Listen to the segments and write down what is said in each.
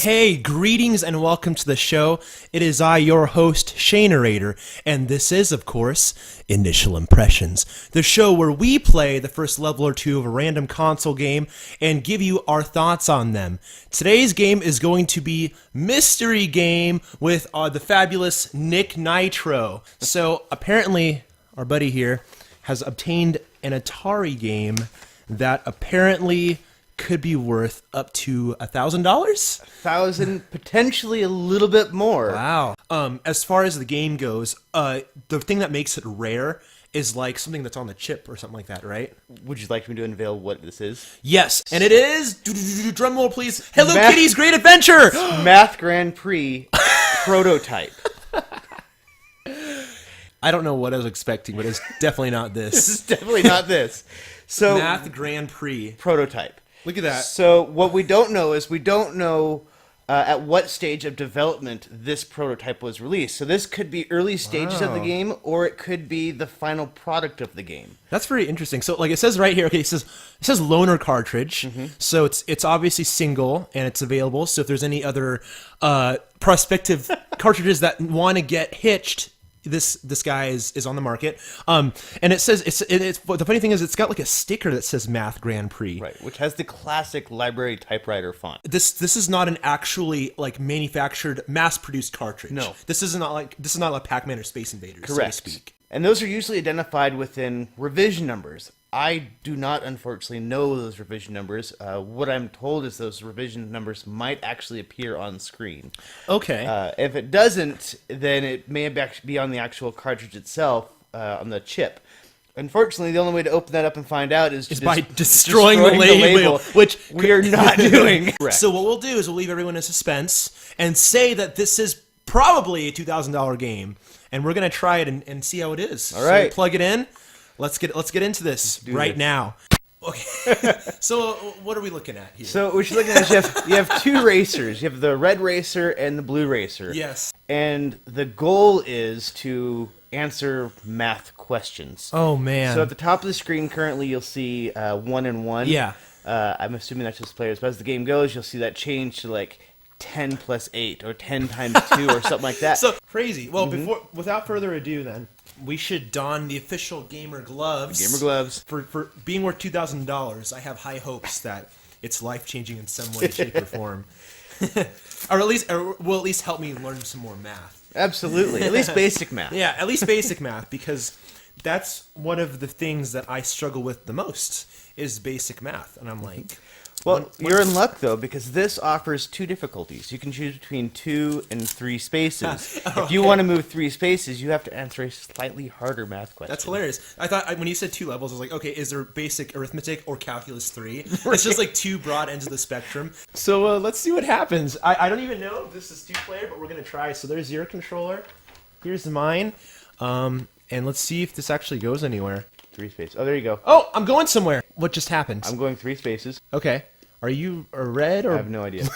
Hey, greetings and welcome to the show. It is I, your host, Shane Narrator, and this is, of course, Initial Impressions, the show where we play the first level or two of a random console game and give you our thoughts on them. Today's game is going to be Mystery Game with the fabulous Nick Nitro. So, apparently, our buddy here has obtained an Atari game that apparently could be worth up to $1,000? $1,000, potentially a little bit more. Wow. As far as the game goes, the thing that makes it rare is like something that's on the chip or something like that, right? Would you like me to unveil what this is? Yes, and it is, drum roll please, Hello Kitty's Great Adventure! Math Grand Prix prototype. I don't know what I was expecting, but it's definitely not this. This is definitely not this. So Math Grand Prix. Prototype. Look at that. So what we don't know is at what stage of development this prototype was released. So this could be early stages of the game, or it could be the final product of the game. That's very interesting. So, like it says right here, okay, it says loaner cartridge. So it's obviously single and it's available. So if there's any other prospective cartridges that want to get hitched, this guy is on the market. And it says it's the funny thing is it's got like a sticker that says Math Grand Prix, right, which has the classic library typewriter font. This is not an actually like manufactured mass produced cartridge. No, this is not like Pac-Man or Space Invaders, correct, so to speak. And those are usually identified within revision numbers. I do not, unfortunately, know those revision numbers. What I'm told is those revision numbers might actually appear on screen. Okay. If it doesn't, then it may be on the actual cartridge itself, on the chip. Unfortunately, the only way to open that up and find out is by destroying the label, which we are not doing. So what we'll do is we'll leave everyone in suspense and say that this is probably a $2,000 game, and we're going to try it and see how it is. All right. So plug it in. Let's get into this right now. Okay. So what are we looking at here? So what you're looking at is you have two racers. You have the red racer and the blue racer. Yes. And the goal is to answer math questions. Oh man. So at the top of the screen currently you'll see 1 and 1. Yeah. I'm assuming that's just players, but as the game goes, you'll see that change to like 10 plus 8 or 10 times 2 or something like that. So crazy. Well, without further ado then, we should don the official gamer gloves. Gamer gloves. For being worth $2,000, I have high hopes that it's life-changing in some way, shape, or form. or will at least help me learn some more math. Absolutely. At least basic math. Yeah, at least basic math, because that's one of the things that I struggle with the most is basic math. And I'm like... Well, you're in luck, though, because this offers two difficulties. You can choose between 2 and 3 spaces. Okay. If you want to move 3 spaces, you have to answer a slightly harder math question. That's hilarious. I thought when you said 2 levels, I was like, okay, is there basic arithmetic or calculus 3? It's just like 2 broad ends of the spectrum. So let's see what happens. I don't even know if this is 2-player, but we're going to try. So there's your controller. Here's mine. And let's see if this actually goes anywhere. 3 spaces. Oh, there you go. Oh, I'm going somewhere. What just happened? I'm going 3 spaces. Okay. Are you a red or? I have no idea.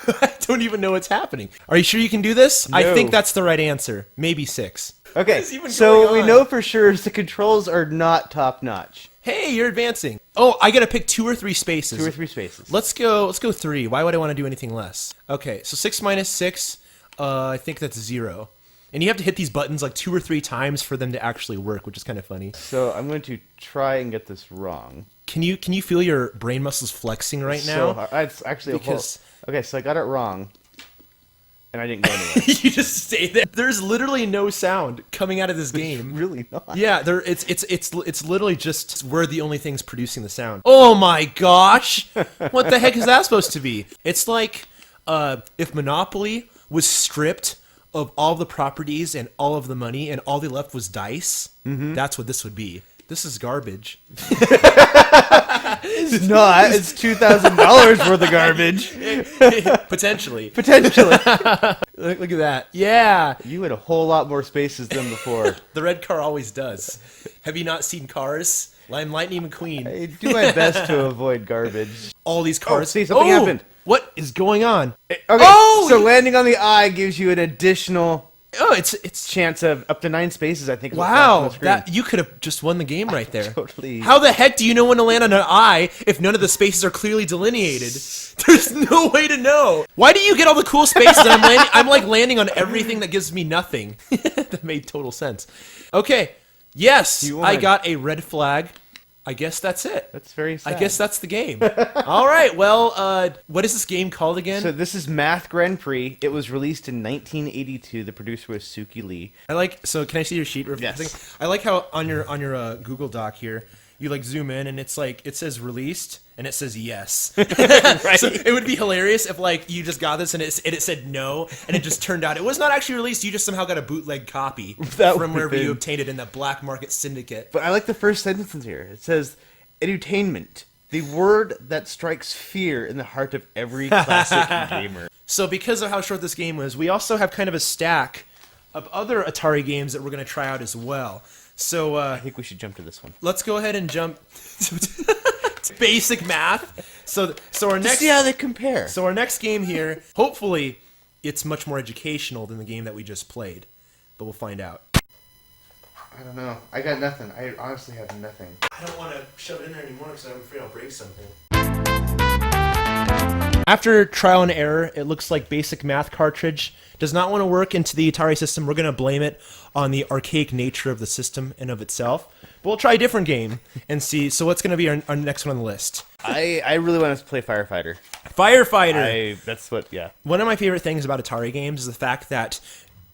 I don't even know what's happening. Are you sure you can do this? No. I think that's the right answer. Maybe 6. Okay, so what we know for sure is the controls are not top notch. Hey, you're advancing. Oh, I gotta pick 2 or 3 spaces. 2 or 3 spaces. Let's go 3. Why would I want to do anything less? Okay, so 6 minus 6, I think that's 0. And you have to hit these buttons like 2 or 3 times for them to actually work, which is kind of funny. So I'm going to try and get this wrong. Can you feel your brain muscles flexing right now? So it's actually okay, so I got it wrong, and I didn't go anywhere. You just stay there. There's literally no sound coming out of this game. Really not. Yeah, it's literally just we're the only things producing the sound. Oh my gosh! What the heck is that supposed to be? It's like if Monopoly was stripped of all the properties and all of the money, and all they left was dice. That's what this would be. This is garbage. It's not. It's $2,000 worth of garbage. Potentially. Look at that. Yeah. You had a whole lot more spaces than before. The red car always does. Have you not seen Cars? Lightning McQueen. I do my best to avoid garbage. All these cars. See, something happened. What is going on? Okay, so landing on the eye gives you an additional Oh, it's Chance of up to 9 spaces, I think. is what flashed on wow. the screen. That you could have just won the game right there. Totally. How the heck do you know when to land on an eye if none of the spaces are clearly delineated? There's no way to know. Why do you get all the cool spaces and I'm like landing on everything that gives me nothing? That made total sense. Okay. Yes, You won. I got a red flag. I guess that's it. That's very sad. I guess that's the game. All right. Well, what is this game called again? So this is Math Grand Prix. It was released in 1982. The producer was Suki Lee. So can I see your sheet? Yes. I like how on your Google Doc here, you like zoom in and it's like it says released and it says yes. Right. So it would be hilarious if like you just got this and it said no and it just turned out it was not actually released. You just somehow got a bootleg copy That from would've wherever you been- obtained it in the black market syndicate. But I like the first sentence here. It says, edutainment, the word that strikes fear in the heart of every classic gamer. So because of how short this game was, we also have kind of a stack of other Atari games that we're going to try out as well. So I think we should jump to this one. let's go ahead and jump to basic math. So our next See how they compare. So our next game here, hopefully, it's much more educational than the game that we just played, but we'll find out. I don't know. I got nothing. I honestly have nothing. I don't want to shove it in there anymore because I'm afraid I'll break something. After trial and error, it looks like basic math cartridge does not want to work into the Atari system. We're going to blame it on the archaic nature of the system and of itself. But we'll try a different game and see. So what's going to be our next one on the list? I really want to play Firefighter. Firefighter. That's what, yeah. One of my favorite things about Atari games is the fact that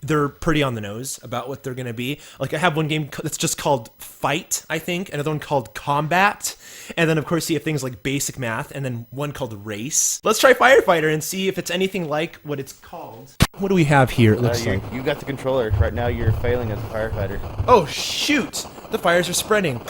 they're pretty on the nose about what they're going to be. Like, I have one game that's just called Fight, I think, another one called Combat, and then, of course, you have things like Basic Math, and then one called Race. Let's try Firefighter and see if it's anything like what it's called. What do we have here, it looks like? You got the controller. Right now you're failing as a firefighter. Oh, shoot! The fires are spreading.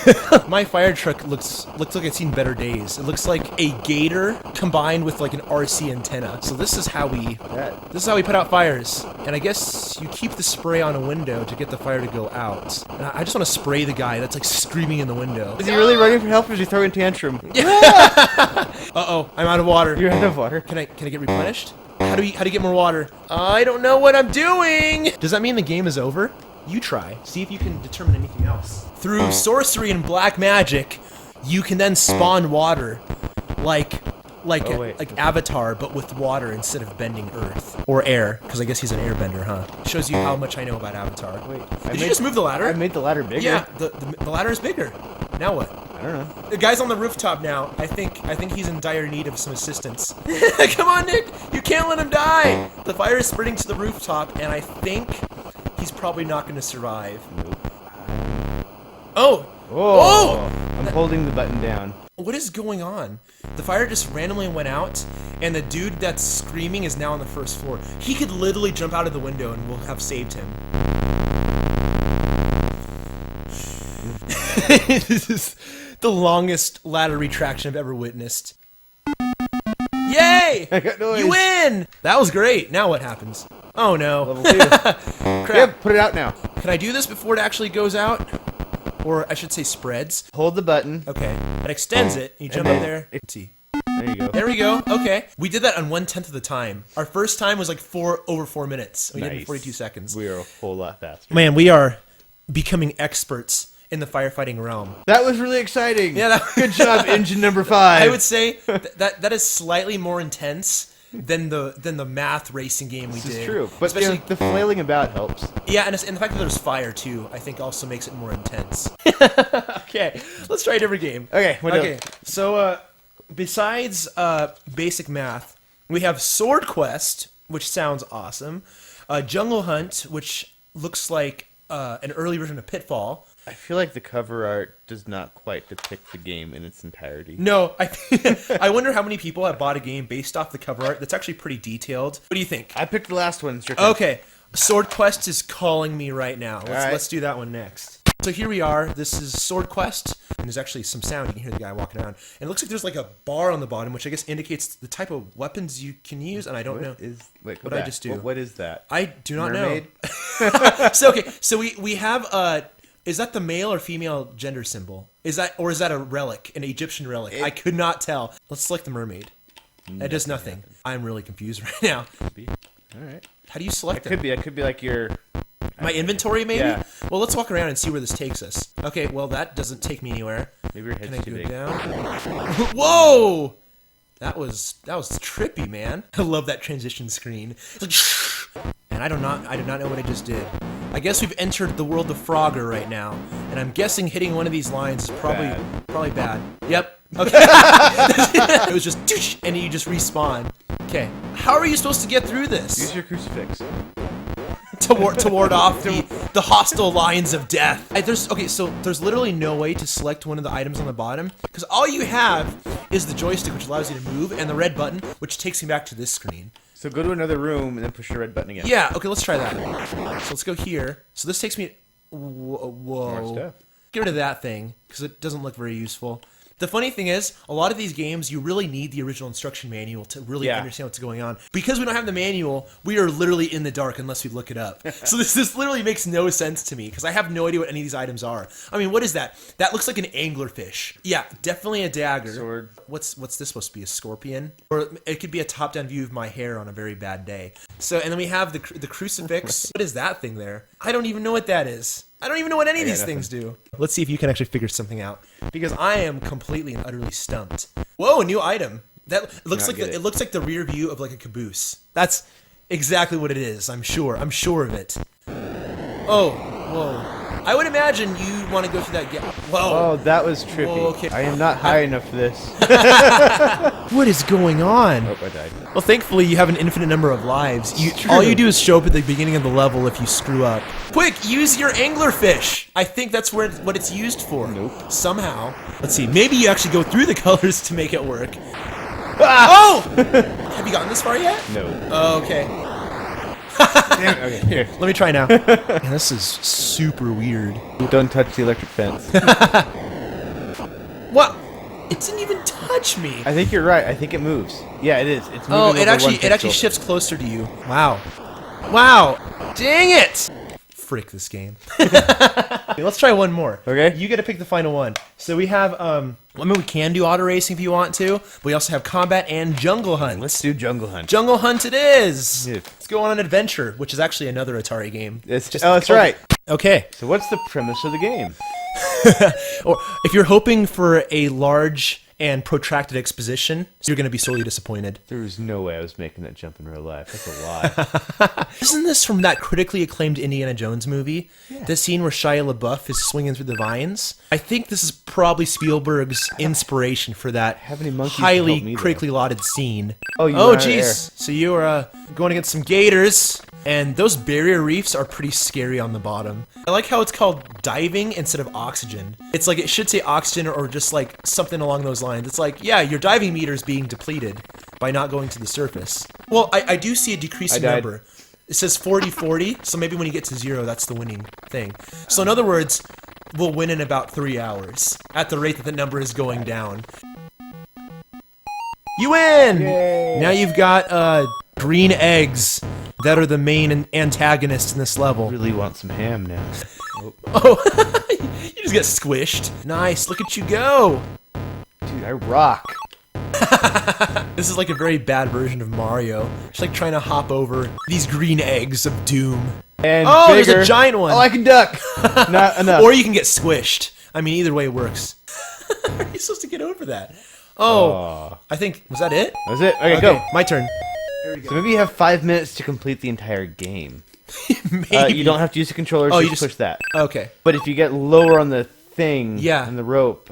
My fire truck looks like it's seen better days. It looks like a gator combined with like an RC antenna. So this is how we put out fires. And I guess you keep the spray on a window to get the fire to go out. And I just want to spray the guy that's like screaming in the window. Is he really running for help or is he throwing a tantrum? Uh-oh, I'm out of water. You're out of water. Can I get replenished? How do you get more water? I don't know what I'm doing. Does that mean the game is over? You try. See if you can determine anything else. Through sorcery and black magic, you can then spawn water, like Avatar, but with water instead of bending earth or air, because I guess he's an airbender, huh? Shows you how much I know about Avatar. Wait, did you just move the ladder? I made the ladder bigger. Yeah, the ladder is bigger. Now what? I don't know. The guy's on the rooftop now. I think he's in dire need of some assistance. Come on, Nick! You can't let him die! The fire is spreading to the rooftop, and I think he's probably not going to survive. Nope. Oh! I'm holding the button down. What is going on? The fire just randomly went out, and the dude that's screaming is now on the first floor. He could literally jump out of the window and we'll have saved him. This is the longest ladder retraction I've ever witnessed. Yay! I got noise. You win! That was great. Now what happens? Oh no. Level 2. Crap. Yep, put it out now. Can I do this before it actually goes out? Or I should say spreads. Hold the button. Okay. It extends it. You jump And up then there. Let's see. There you go. There we go. Okay. We did that on 1/10 of the time. Our first time was like over 4 minutes. We did it in Nice. 42 seconds. We are a whole lot faster. Man, we are becoming experts in the firefighting realm. That was really exciting. Yeah, Good job, engine number 5. I would say that is slightly more intense than the math racing game we did. This is true. But especially the flailing about helps. yeah, and the fact that there's fire too, I think also makes it more intense. Okay, let's try a different game. Okay, what Okay, so besides basic math, we have Sword Quest, which sounds awesome. Jungle Hunt, which looks like an early version of Pitfall. I feel like the cover art does not quite depict the game in its entirety. No, I wonder how many people have bought a game based off the cover art that's actually pretty detailed. What do you think? I picked the last one. It's your turn. Okay, Sword Quest is calling me right now. right. Let's do that one next. So here we are. This is Sword Quest, and there's actually some sound. You can hear the guy walking around. And it looks like there's like a bar on the bottom, which I guess indicates the type of weapons you can use, and I don't know. Wait, What'd I just do? What is that? I do not Mermaid? know. So we have is that the male or female gender symbol? Is that a relic, an Egyptian relic? I could not tell. Let's select the mermaid. That does nothing. I'm really confused right now. All right. How do you select it? It could be like your My inventory, maybe? Yeah. Well, let's walk around and see where this takes us. Okay, well, that doesn't take me anywhere. Maybe your Can I head's too go big. down? Whoa! That was trippy, man. I love that transition screen. It's like, and I do not know what I just did. I guess we've entered the world of Frogger right now, and I'm guessing hitting one of these lines is probably bad. Yep. Okay. It was just doosh, and you just respawn. Okay. How are you supposed to get through this? Use your crucifix. to ward off the hostile lines of death. There's literally no way to select one of the items on the bottom, because all you have is the joystick, which allows you to move, and the red button, which takes me back to this screen. So go to another room and then push the red button again. Yeah, okay, let's try that. So let's go here. So this takes me... Whoa. More stuff. Get rid of that thing, because it doesn't look very useful. The funny thing is, a lot of these games, you really need the original instruction manual to really understand what's going on. Because we don't have the manual, we are literally in the dark unless we look it up. So this literally makes no sense to me, because I have no idea what any of these items are. I mean, what is that? That looks like an anglerfish. Yeah, definitely a dagger. Sword. What's this supposed to be, a scorpion? Or it could be a top-down view of my hair on a very bad day. So, and then we have the crucifix. What is that thing there? I don't even know what that is. I don't even know what any of these things do. Let's see if you can actually figure something out, because I am completely and utterly stumped. Whoa, a new item. That looks like it looks like the rear view of like a caboose. That's exactly what it is. I'm sure of it. Oh, whoa. I would imagine you want to go through that gap. Whoa. Oh, that was trippy. Whoa, okay. I am not high enough for this. What is going on? Oh, I died. Well, thankfully, you have an infinite number of lives. All you do is show up at the beginning of the level if you screw up. Quick, use your anglerfish. I think that's what it's used for. Nope. Somehow. Let's see. Maybe you actually go through the colors to make it work. Oh! Have you gotten this far yet? No. Oh, okay. Damn it. Okay, here. Let me try now. Man, this is super weird. Don't touch the electric fence. What? It didn't even touch me. I think you're right. I think it moves. Yeah, it is. It's moving Oh, over it actually one pixel. shifts closer to you. Wow. Wow. Dang it. Frick this game. Okay, let's try one more. Okay. You get to pick the final one. So we have I mean, we can do auto racing if you want to, but we also have combat and jungle hunt. Let's do Jungle Hunt. Jungle hunt it is. Yeah. Let's go on an adventure, which is actually another Atari game. That's right. Okay. So what's the premise of the game? Or if you're hoping for a large and protracted exposition, you're going to be sorely disappointed. There was no way I was making that jump in real life. That's a lie. Isn't this from that critically acclaimed Indiana Jones movie? Yeah. The scene where Shia LaBeouf is swinging through the vines? I think this is probably Spielberg's inspiration for that Have any monkeys to help highly me, though? critically lauded scene. Oh, you oh ran out of jeez. So you are going against some gators, and those barrier reefs are pretty scary on the bottom. I like how it's called diving instead of oxygen. It's like it should say oxygen or just like something along those lines. It's like, yeah, your diving meter is being depleted by not going to the surface. Well, I do see a decreasing number. It says 40-40, so maybe when you get to 0, that's the winning thing. So in other words, we'll win in about 3 hours at the rate that the number is going down. You win! Yay. Now you've got green eggs that are the main antagonists in this level. I really want some ham now. Oh, you just get squished. Nice, look at you go. Dude, I rock. This is like a very bad version of Mario. Just like trying to hop over these green eggs of doom. And Oh, bigger. there's a giant one. Oh, I can duck. Not enough. Or you can get squished. I mean, either way works. How are you supposed to get over that? Oh, I think, was that it? That was it. Okay, go. My turn. So maybe you have 5 minutes to complete the entire game. Maybe. You don't have to use the controller. Oh, you just just- push that. Okay. But if you get lower on the thing, Yeah. and the rope,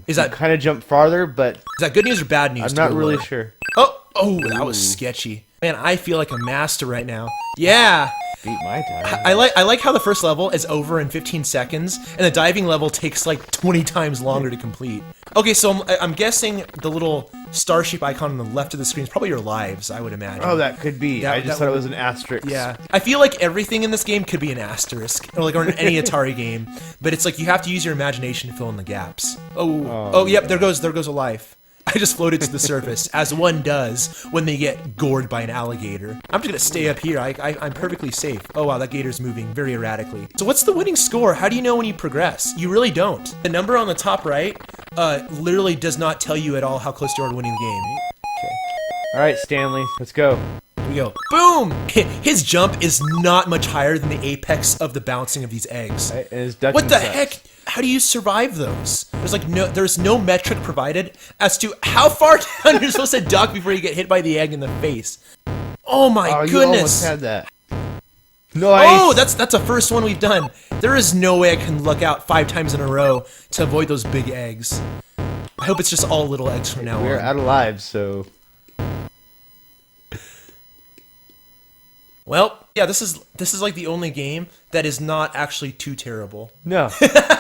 Is that- kind of jump farther? But Is that good news or bad news? I'm to not go really lower? sure. Oh, that was sketchy. Man, I feel like a master right now. Yeah. Beat my time. I like how the first level is over in 15 seconds, and the diving level takes like 20 times longer to complete. Okay, so I'm guessing the little star-shaped icon on the left of the screen is probably your lives, I would imagine. Oh, that could be. I just that thought it would- was an asterisk. Yeah, I feel like everything in this game could be an asterisk, or in any Atari game. But it's like you have to use your imagination to fill in the gaps. Oh, yep, there goes a life. I just floated to the surface, as one does when they get gored by an alligator. I'm just gonna stay up here. I'm perfectly safe. Oh wow, that gator's moving very erratically. So what's the winning score? How do you know when you progress? You really don't. The number on the top right, literally does not tell you at all how close you are to winning the game. All right, Stanley, let's go. go. Boom! His jump is not much higher than the apex of the bouncing of these eggs. Right, and his ducking What the sucks. heck? How do you survive those? There's no metric provided as to how far down you're supposed to duck before you get hit by the egg in the face. Oh my Oh, you goodness! almost had that. Nice. Oh, that's a first one we've done. There is no way I can look out 5 times in a row to avoid those big eggs. I hope it's just all little eggs from now We're on. out of lives, so Well, yeah, this is like the only game that is not actually too terrible. no.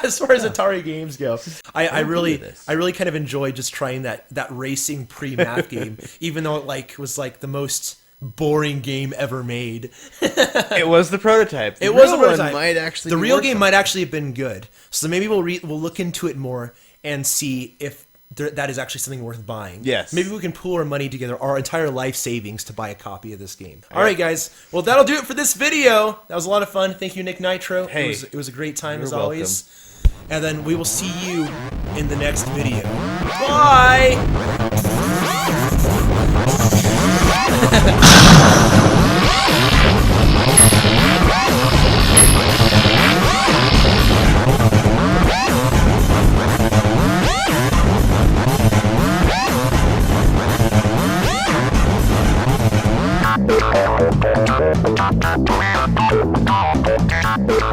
As far as Atari games go, I really this. kind of enjoyed just trying that racing pre-math game, even though it was like the most boring game ever made. It was the prototype. It was a real one prototype. Might actually The be real worth game something. might actually have been good. So maybe we'll look into it more and see if that is actually something worth buying. Yes. Maybe we can pool our money together, our entire life savings, to buy a copy of this game. All right, guys. Well, that'll do it for this video. That was a lot of fun. Thank you, Nick Nitro. Hey, it was a great time you're as always. And then we will see you in the next video. Bye. Thank you.